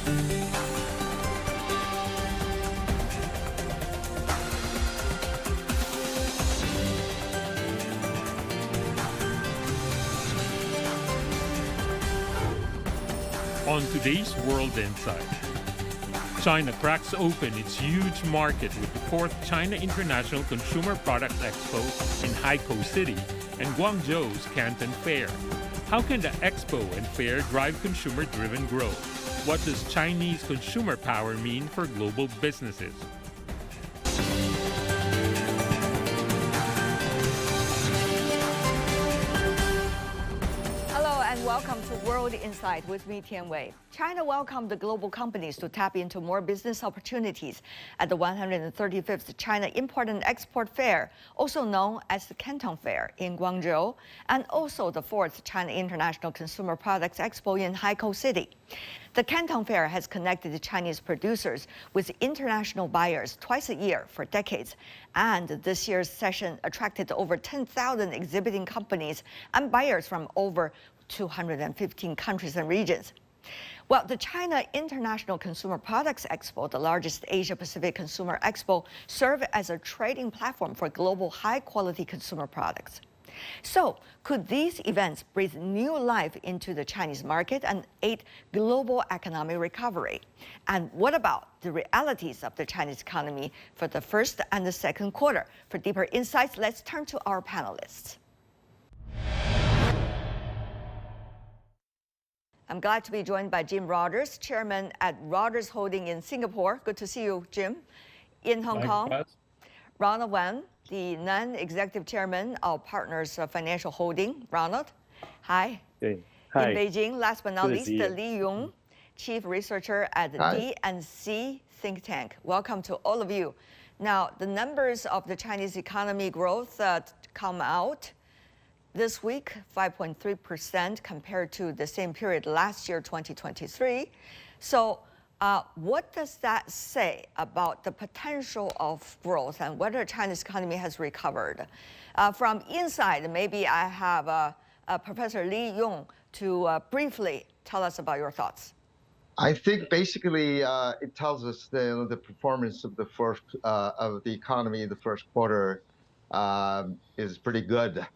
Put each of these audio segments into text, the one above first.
On today's World Insight, China cracks open its huge market with the 4th China International Consumer Products Expo in Haikou City and Guangzhou's Canton Fair. How can the Expo and Fair drive consumer-driven growth? What does Chinese consumer power mean for global businesses? Welcome to World Insight with me, Tian Wei. China welcomed the global companies to tap into more business opportunities at the 135th China Import and Export Fair, also known as the Canton Fair in Guangzhou, and also the 4th China International Consumer Products Expo in Haikou City. The Canton Fair has connected the Chinese producers with international buyers twice a year for decades, and this year's session attracted over 10,000 exhibiting companies and buyers from over 215 countries and regions. Well, the China International Consumer Products Expo, the largest Asia-Pacific consumer expo, serves as a trading platform for global high-quality consumer products. So, could these events breathe new life into the Chinese market and aid global economic recovery? And what about the realities of the Chinese economy for the first and the second quarter? For deeper insights, let's turn to our panelists. I'm glad to be joined by Jim Rogers, chairman at Rogers Holding in Singapore. Good to see you, Jim. In Hong Kong, Ronald Wan, the non-executive chairman of Partners Financial Holding. Ronald, hi. Hey. Hi. In Beijing, last but not least, Li Yong, chief researcher at the D&C think tank. Welcome to all of you. Now, the numbers of the Chinese economy growth come out this week, 5.3% compared to the same period last year, 2023. So what does that say about the potential of growth and whether China's economy has recovered? From inside, maybe I have Professor Li Yong to briefly tell us about your thoughts. I think basically it tells us the performance of the economy in the first quarter is pretty good.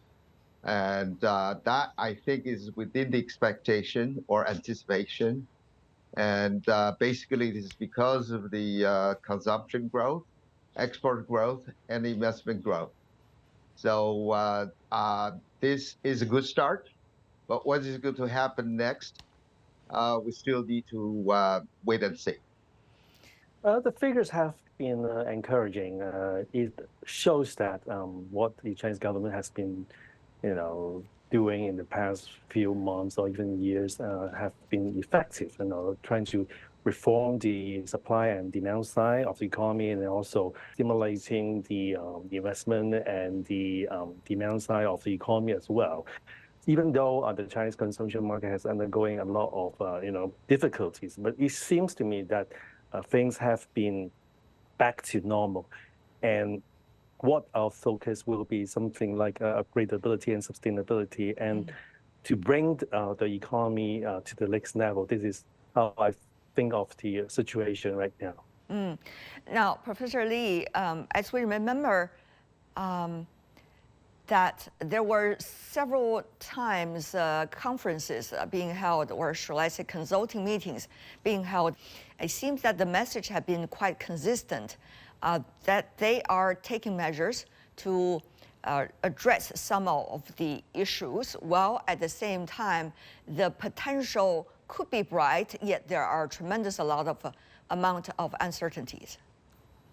And that, I think, is within the expectation or anticipation. And basically, this is because of the consumption growth, export growth, and investment growth. So this is a good start. But what is going to happen next? We still need to wait and see. The figures have been encouraging. It shows that what the Chinese government has been doing in the past few months or even years have been effective, trying to reform the supply and demand side of the economy and also stimulating the investment and the demand side of the economy as well. Even though the Chinese consumption market has undergoing a lot of difficulties, but it seems to me that things have been back to normal. And what our focus will be something like upgradability and sustainability, and to bring the economy to the next level. This is how I think of the situation right now. Now, Professor Li, as we remember, that there were several times conferences being held, or shall I say consulting meetings being held. It seems that the message had been quite consistent, that they are taking measures to address some of the issues, while at the same time, the potential could be bright, yet there are tremendous amount of uncertainties.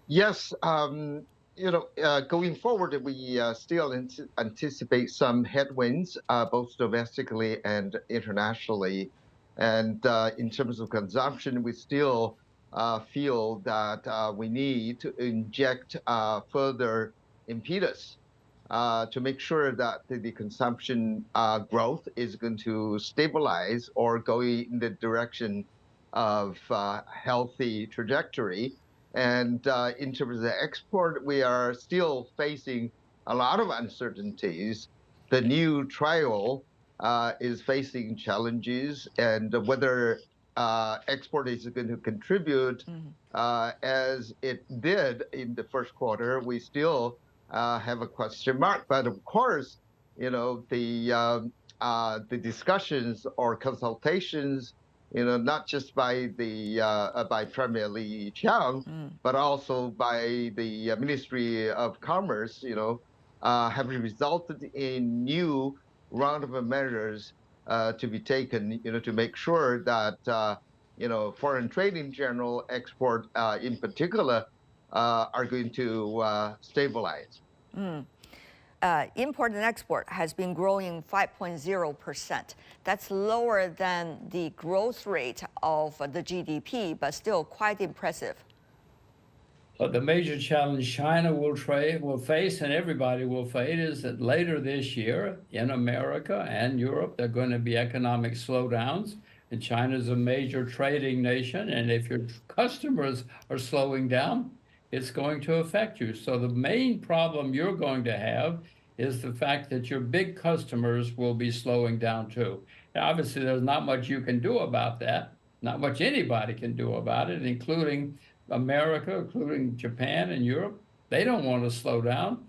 Yes, going forward, we still anticipate some headwinds, both domestically and internationally. And in terms of consumption, we still feel that we need to inject further impetus to make sure that the consumption growth is going to stabilize or go in the direction of healthy trajectory. And in terms of the export, we are still facing a lot of uncertainties. The new trial is facing challenges, and whether export is going to contribute as it did in the first quarter, we still have a question mark. But of course, the discussions or consultations, not just by the by Premier Li Qiang, but also by the Ministry of Commerce, have resulted in new round of measures to be taken, to make sure that foreign trade in general, export in particular, are going to stabilize. Import and export has been growing 5.0%. That's lower than the growth rate of the GDP, but still quite impressive. But the major challenge China will face, and everybody will face, is that later this year in America and Europe, there are going to be economic slowdowns. And China is a major trading nation, and if your customers are slowing down, it's going to affect you. So the main problem you're going to have is the fact that your big customers will be slowing down too. Now, obviously, there's not much you can do about that, not much anybody can do about it, including America, including Japan and Europe. They don't want to slow down,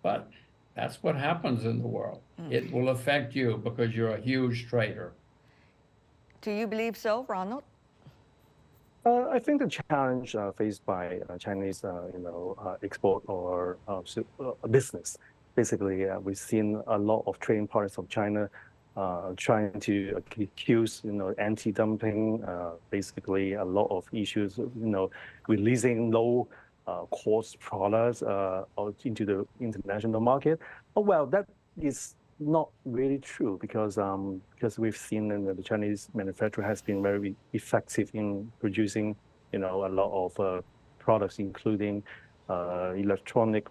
but that's what happens in the world. It will affect you because you're a huge trader. Do you believe so, Ronald? I think the challenge faced by Chinese, export or business, basically, we've seen a lot of trading partners of China trying to accuse, anti-dumping, basically a lot of issues, releasing low-cost products into the international market. Oh, well, that is not really true because we've seen the Chinese manufacturer has been very effective in producing, a lot of products, including electric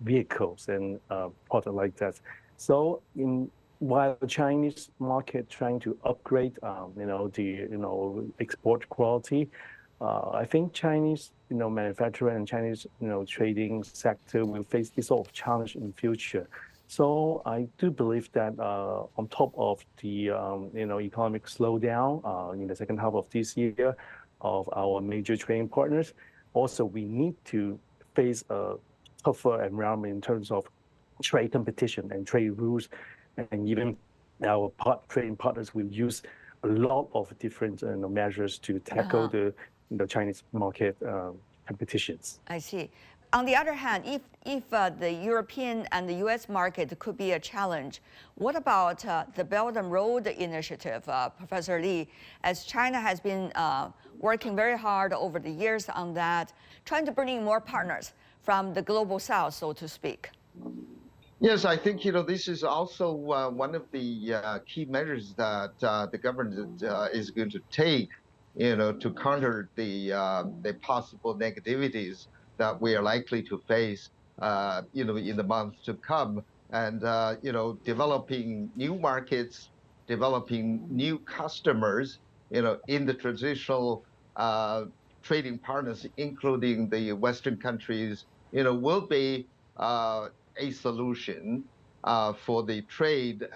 vehicles and products like that. So while the Chinese market trying to upgrade, the export quality, I think Chinese, manufacturer and Chinese, trading sector will face this sort of challenge in the future. So I do believe that on top of the, economic slowdown in the second half of this year of our major trading partners, also we need to face a tougher environment in terms of trade competition and trade rules. And even our trading partners will use a lot of different measures to tackle the Chinese market competitions. I see. On the other hand, if the European and the U.S. market could be a challenge, what about the Belt and Road Initiative, Professor Li? As China has been working very hard over the years on that, trying to bring in more partners from the global south, so to speak. Yes, I think this is also one of the key measures that the government is going to take, to counter the possible negativities that we are likely to face, in the months to come, and developing new markets, developing new customers, in the traditional trading partners, including the Western countries, will be a solution for the trade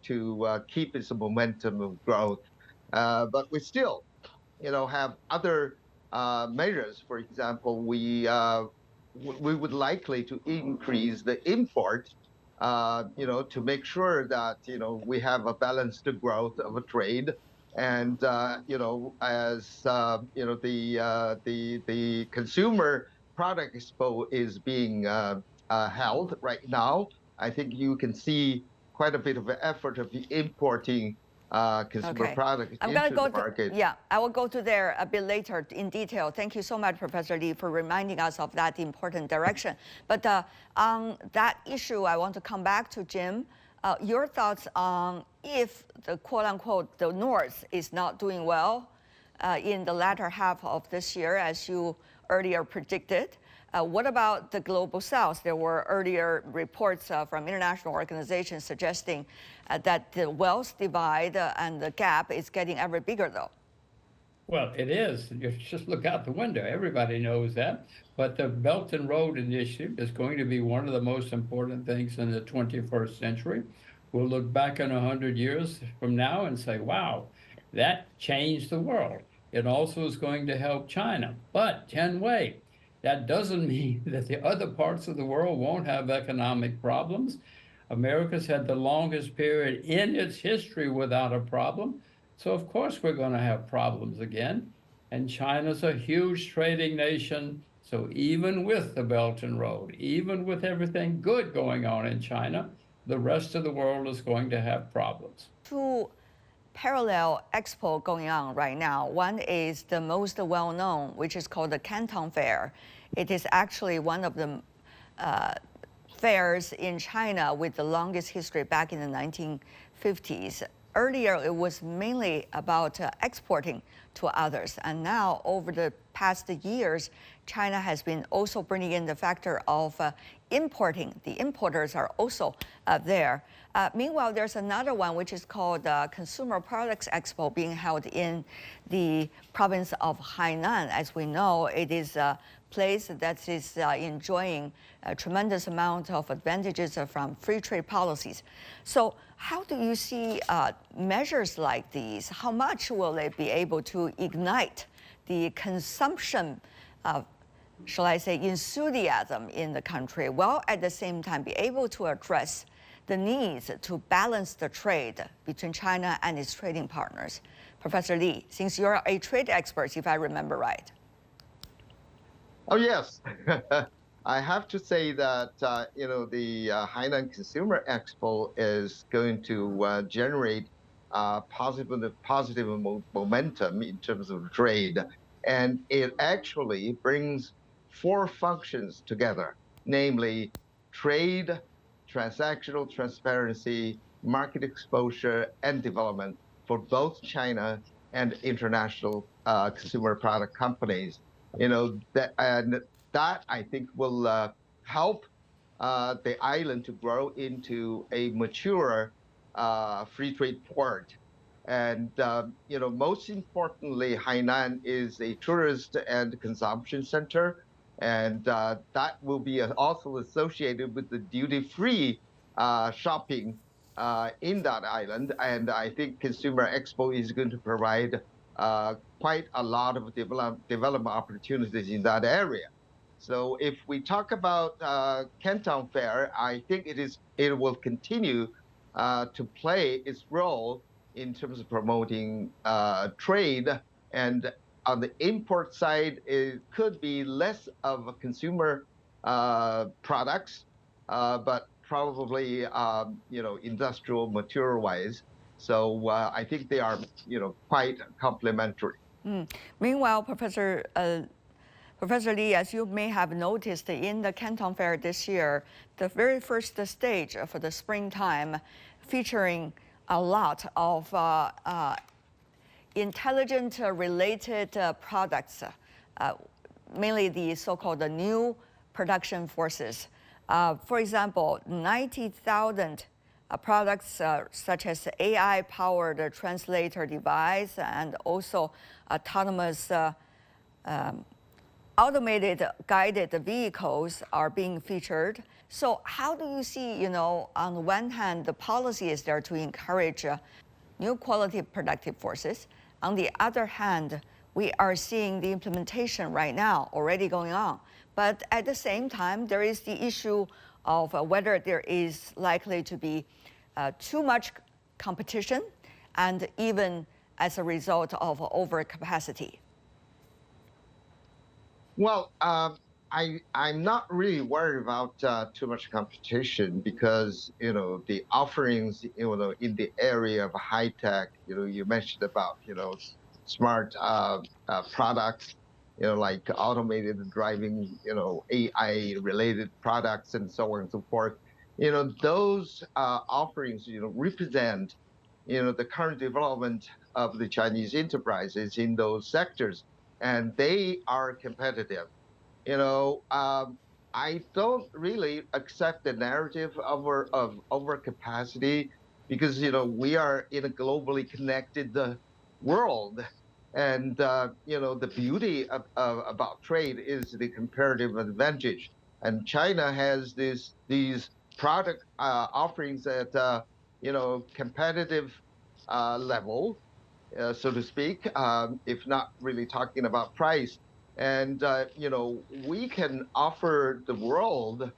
to keep its momentum of growth. But we still, have other measures. For example, we would likely to increase the import, to make sure that we have a balanced growth of a trade, and as the Consumer Product Expo is being held right now, I think you can see quite a bit of an effort of importing consumer products into the market. I will go to there a bit later in detail. Thank you so much, Professor Li, for reminding us of that important direction. But on that issue, I want to come back to Jim. Your thoughts on if the quote-unquote the North is not doing well in the latter half of this year, as you earlier predicted. What about the global south? There were earlier reports from international organizations suggesting that the wealth divide and the gap is getting ever bigger, though. Well, it is. You just look out the window. Everybody knows that. But the Belt and Road Initiative is going to be one of the most important things in the 21st century. We'll look back in 100 years from now and say, wow, That changed the world. It also is going to help China. But Tianwei, that doesn't mean that the other parts of the world won't have economic problems. America's had the longest period in its history without a problem. So of course we're going to have problems again. And China's a huge trading nation. So even with the Belt and Road, even with everything good going on in China, the rest of the world is going to have problems. Two parallel expo going on right now. One is the most well-known, which is called the Canton Fair. It is actually one of the fairs in China with the longest history back in the 1950s. Earlier, it was mainly about exporting to others. And now, over the past years, China has been also bringing in the factor of importing. The importers are also there. Meanwhile, there's another one which is called Consumer Products Expo being held in the province of Hainan. As we know, it is a place that is enjoying a tremendous amount of advantages from free trade policies. So how do you see measures like these? How much will they be able to ignite the consumption, shall I say, enthusiasm in the country, while at the same time be able to address the needs to balance the trade between China and its trading partners? Professor Li, since you're a trade expert, if I remember right. Oh, yes. I have to say that, the Hainan Consumer Expo is going to generate positive momentum in terms of trade. And it actually brings four functions together, namely trade, transactional transparency, market exposure, and development for both China and international consumer product companies. That I think will help the island to grow into a mature free trade port. And most importantly, Hainan is a tourist and consumption center, and that will be also associated with the duty-free shopping in that island. And I think Consumer Expo is going to provide quite a lot of development opportunities in that area. So if we talk about Canton Fair, I think it will continue to play its role in terms of promoting trade. And on the import side, it could be less of a consumer products, but probably industrial material-wise. So I think they are quite complementary. Meanwhile, Professor Li, as you may have noticed in the Canton Fair this year, the very first stage for the springtime featuring a lot of intelligent-related products, mainly the so-called new production forces. For example, 90,000 products such as AI-powered translator device and also autonomous automated guided vehicles are being featured. So how do you see, on the one hand, the policy is there to encourage new quality productive forces. On the other hand, we are seeing the implementation right now already going on. But at the same time, there is the issue of whether there is likely to be too much competition and even as a result of overcapacity. Well, I'm not really worried about too much competition because the offerings in the area of high tech. You mentioned about smart products, like automated driving, AI related products, and so on and so forth. Those offerings represent the current development of the Chinese enterprises in those sectors, and they are competitive. I don't really accept the narrative of overcapacity because we are in a globally connected world, and the beauty about trade is the comparative advantage. And China has these product offerings at competitive level, so to speak, if not really talking about price. And we can offer the world,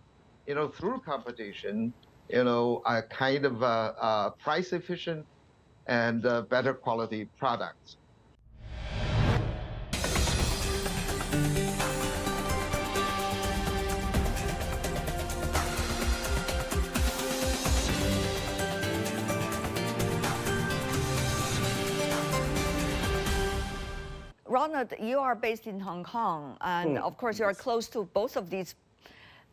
through competition, a kind of price efficient and better quality products. Ronald, you are based in Hong Kong, and of course, you are close to both of these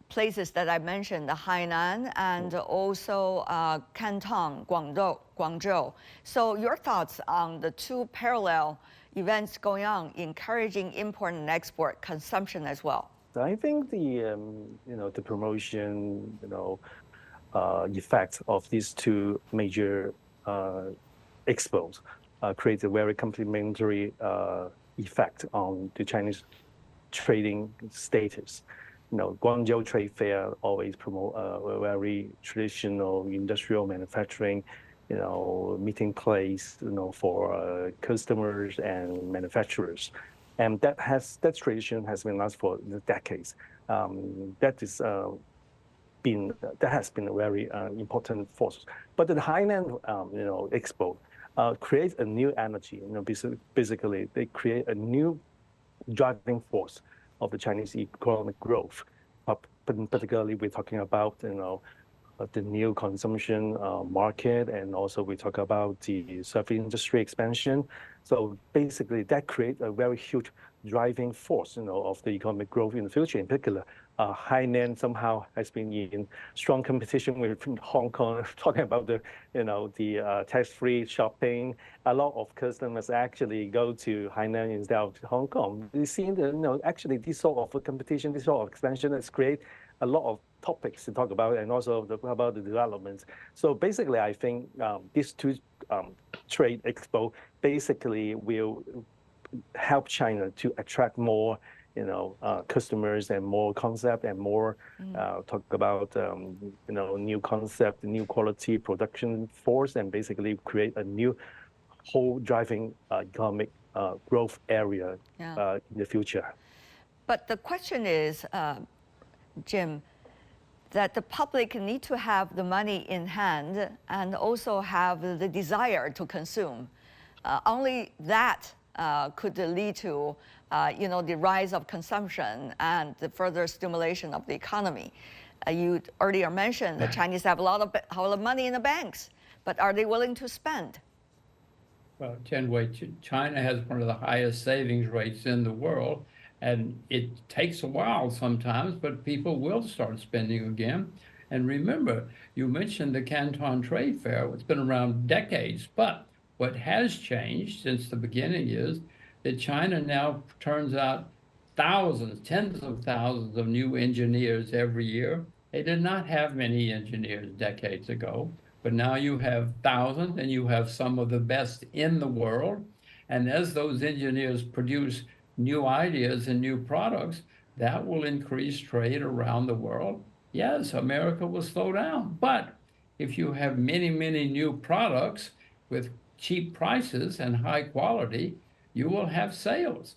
places that I mentioned, the Hainan and also Canton, Guangzhou. So your thoughts on the two parallel events going on, encouraging import and export consumption as well? I think the the promotion effect of these two major expos creates a very complementary effect on the Chinese trading status. Guangzhou Trade Fair always promote a very traditional industrial manufacturing, meeting place, for customers and manufacturers, and that tradition has been lasting for decades. That has been a very important force. But the Hainan, Expo creates a new energy. Basically, they create a new driving force of the Chinese economic growth. Particularly, we're talking about the new consumption market, and also we talk about the service industry expansion. So basically, that creates a very huge driving force, of the economic growth in the future. In particular, Hainan somehow has been in strong competition with Hong Kong, talking about the tax-free shopping. A lot of customers actually go to Hainan instead of Hong Kong. We see actually this sort of competition, this sort of expansion has created a lot of topics to talk about, and also about the developments. So basically, I think these two trade expo basically will help China to attract more, customers and more concept and more talk about, new concept, new quality production force, and basically create a new whole driving economic growth area in the future. But the question is, Jim, that the public need to have the money in hand and also have the desire to consume. Only that could lead to, the rise of consumption and the further stimulation of the economy. You earlier mentioned the Chinese have a lot of money in the banks, but are they willing to spend? Well, China has one of the highest savings rates in the world, and it takes a while sometimes, but people will start spending again. And remember, you mentioned the Canton Trade Fair. It's been around decades, but what has changed since the beginning is that China now turns out thousands, tens of thousands of new engineers every year. They did not have many engineers decades ago, but now you have thousands, and you have some of the best in the world. And as those engineers produce new ideas and new products, that will increase trade around the world. Yes, America will slow down, but if you have many, many new products with cheap prices and high quality, you will have sales.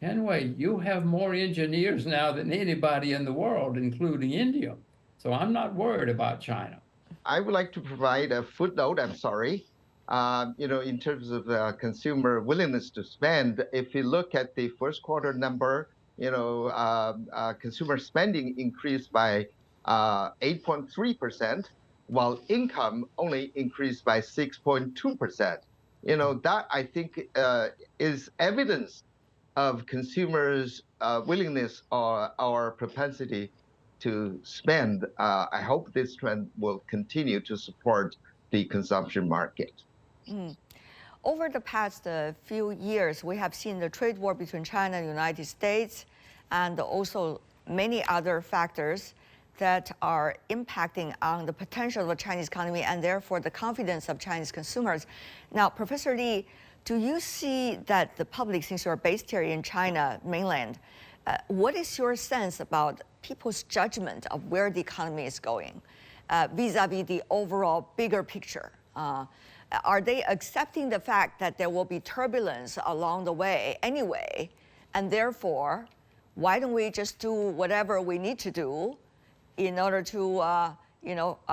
Anyway, you have more engineers now than anybody in the world, including India. So I'm not worried about China. I would like to provide a footnote, I'm sorry. In terms of consumer willingness to spend, if you look at the first quarter number, consumer spending increased by 8.3%, while income only increased by 6.2%. That I think is evidence of consumers' willingness or propensity to spend. I hope this trend will continue to support the consumption market. Over the past few years, we have seen the trade war between China and the United States, and also many other factors that are impacting on the potential of the Chinese economy and therefore the confidence of Chinese consumers. Now, Professor Li, do you see that the public, since you're based here in China mainland, what is your sense about people's judgment of where the economy is going vis-a-vis the overall bigger picture? are they accepting the fact that there will be turbulence along the way anyway, and therefore, why don't we just do whatever we need to do in order to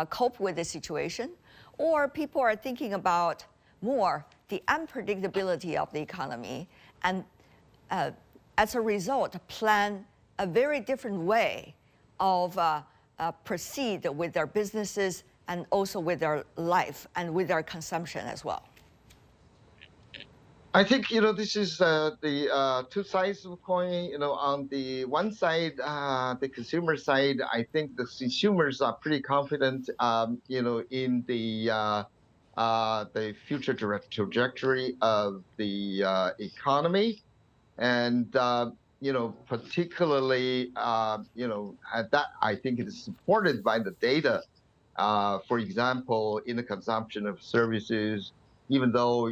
cope with the situation? Or people are thinking about more the unpredictability of the economy, and as a result, plan a very different way of proceed with their businesses and also with their life and with their consumption as well? I think this is the two sides of the coin. On the one side, the consumer side, I think the consumers are pretty confident, in the future trajectory of the economy, and particularly, that I think it is supported by the data. For example, in the consumption of services, even though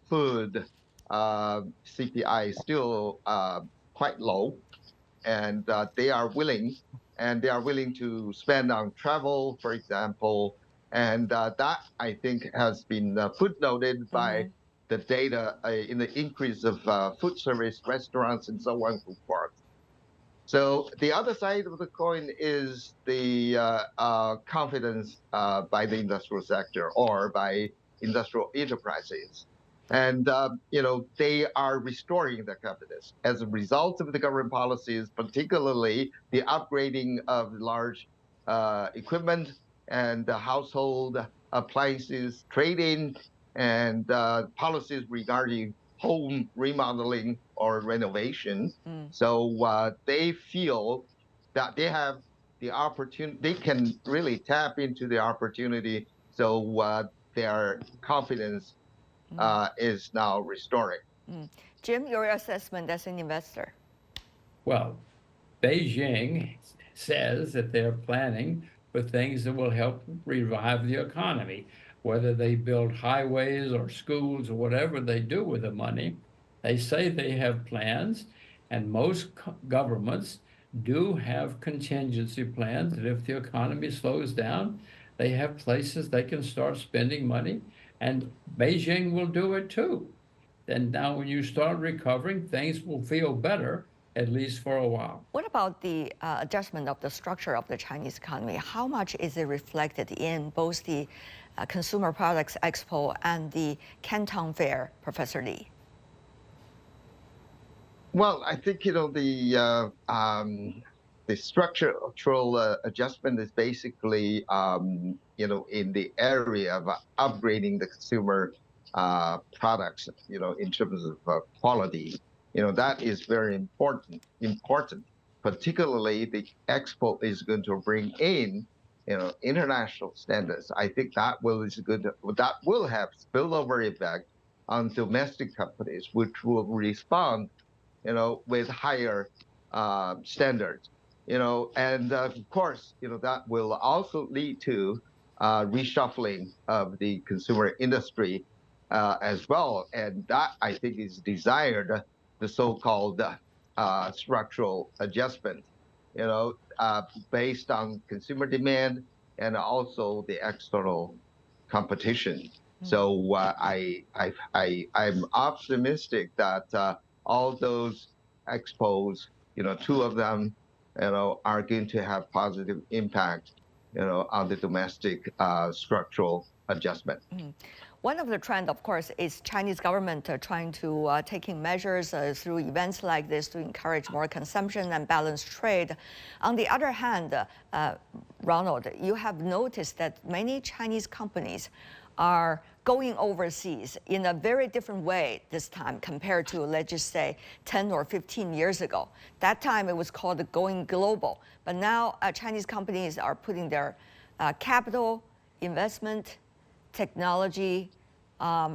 food CPI is still quite low, and they are willing to spend on travel, for example, and that I think has been footnoted by the data in the increase of food service restaurants and so on and so forth. So the other side of the coin is the confidence by the industrial sector or by industrial enterprises. And, they are restoring their confidence as a result of the government policies, particularly the upgrading of large equipment and household appliances, trading, and policies regarding home remodeling or renovation. So they feel that they have the opportunity, they can really tap into the opportunity. So their confidence is now restoring. Jim, your assessment as an investor? Well, Beijing says that they're planning for things that will help revive the economy, whether they build highways or schools or whatever they do with the money. They say they have plans, and most governments do have contingency plans that if the economy slows down, they have places they can start spending money, and Beijing will do it too. And now when you start recovering, things will feel better, at least for a while. What about the adjustment of the structure of the Chinese economy? How much is it reflected in both the Consumer Products Expo and the Canton Fair, Professor Li? Well, I think the structural adjustment is basically in the area of upgrading the consumer products, in terms of quality. That is very important. Particularly, the Expo is going to bring in international standards. I think that will have spillover effect on domestic companies, which will respond with higher standards, and of course, that will also lead to reshuffling of the consumer industry as well, and that I think is desired, the so-called structural adjustment, based on consumer demand and also the external competition. So I'm optimistic that all those expos, two of them, are going to have positive impact, on the domestic structural adjustment. One of the trends, of course, is Chinese government trying to taking measures through events like this to encourage more consumption and balance trade. On the other hand, Ronald, you have noticed that many Chinese companies are going overseas in a very different way this time compared to, let's just say, 10 or 15 years ago. That time it was called going global. But now Chinese companies are putting their capital, investment, technology,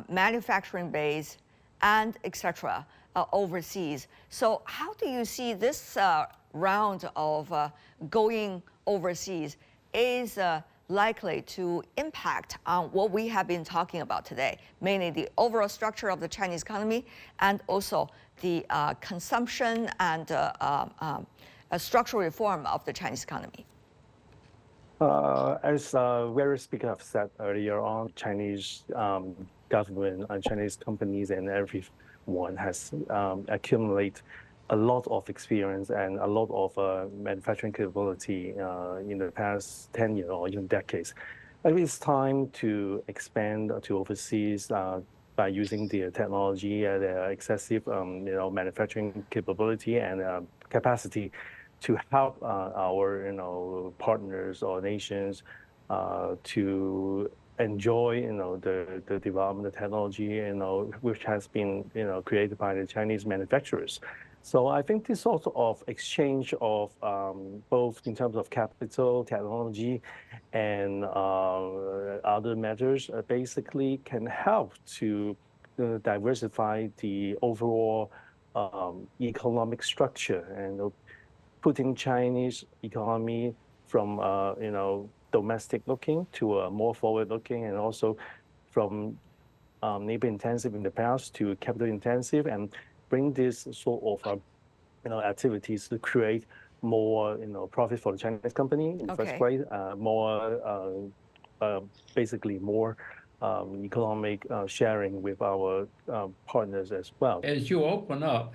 manufacturing base, and etc. Overseas. So how do you see this round of going overseas is likely to impact on what we have been talking about today, mainly the overall structure of the Chinese economy and also the consumption and structural reform of the Chinese economy? As various speakers have said earlier on, Chinese government and Chinese companies and everyone has accumulated a lot of experience and a lot of manufacturing capability in the past 10 years or even decades. I think it's time to expand to overseas by using their technology, their excessive manufacturing capability and capacity to help our partners or nations to enjoy the development of technology which has been created by the Chinese manufacturers. So I think this sort of exchange of both in terms of capital, technology, and other matters basically can help to diversify the overall economic structure and putting Chinese economy from domestic looking to a more forward looking, and also from labor intensive in the past to capital intensive, and bring this sort of activities to create more profit for the Chinese company in the first place, basically more economic sharing with our partners as well. As you open up,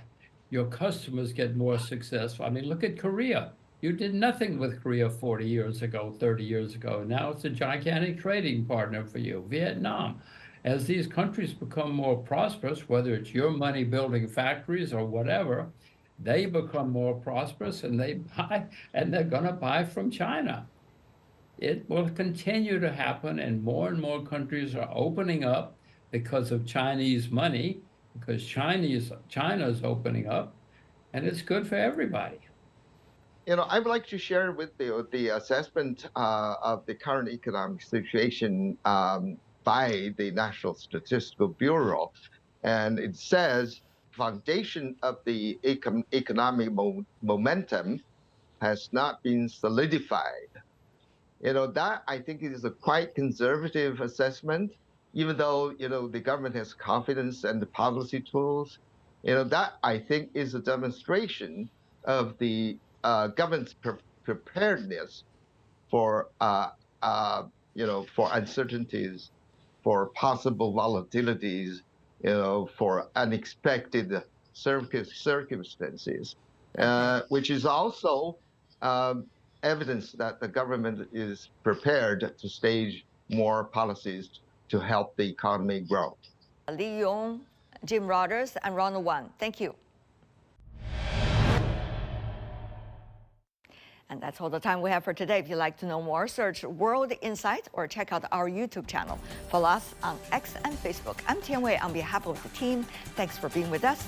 your customers get more successful. I mean, look at Korea. You did nothing with Korea 40 years ago, 30 years ago. Now it's a gigantic trading partner for you. Vietnam. As these countries become more prosperous, whether it's your money building factories or whatever, they become more prosperous and they buy, and they're going to buy from China. It will continue to happen, and more countries are opening up because of Chinese money, because China's opening up, and it's good for everybody. I would like to share with you the assessment of the current economic situation by the National Statistical Bureau. And it says, foundation of the economic momentum has not been solidified. That I think is a quite conservative assessment, even though, the government has confidence and the policy tools. That I think is a demonstration of the government's preparedness for, for uncertainties, for possible volatilities, for unexpected circumstances, which is also evidence that the government is prepared to stage more policies to help the economy grow. Li Yong, Jim Rogers, and Ronald Wang, thank you. And that's all the time we have for today. If you'd like to know more, search World Insight or check out our YouTube channel. Follow us on X and Facebook. I'm Tian Wei on behalf of the team. Thanks for being with us.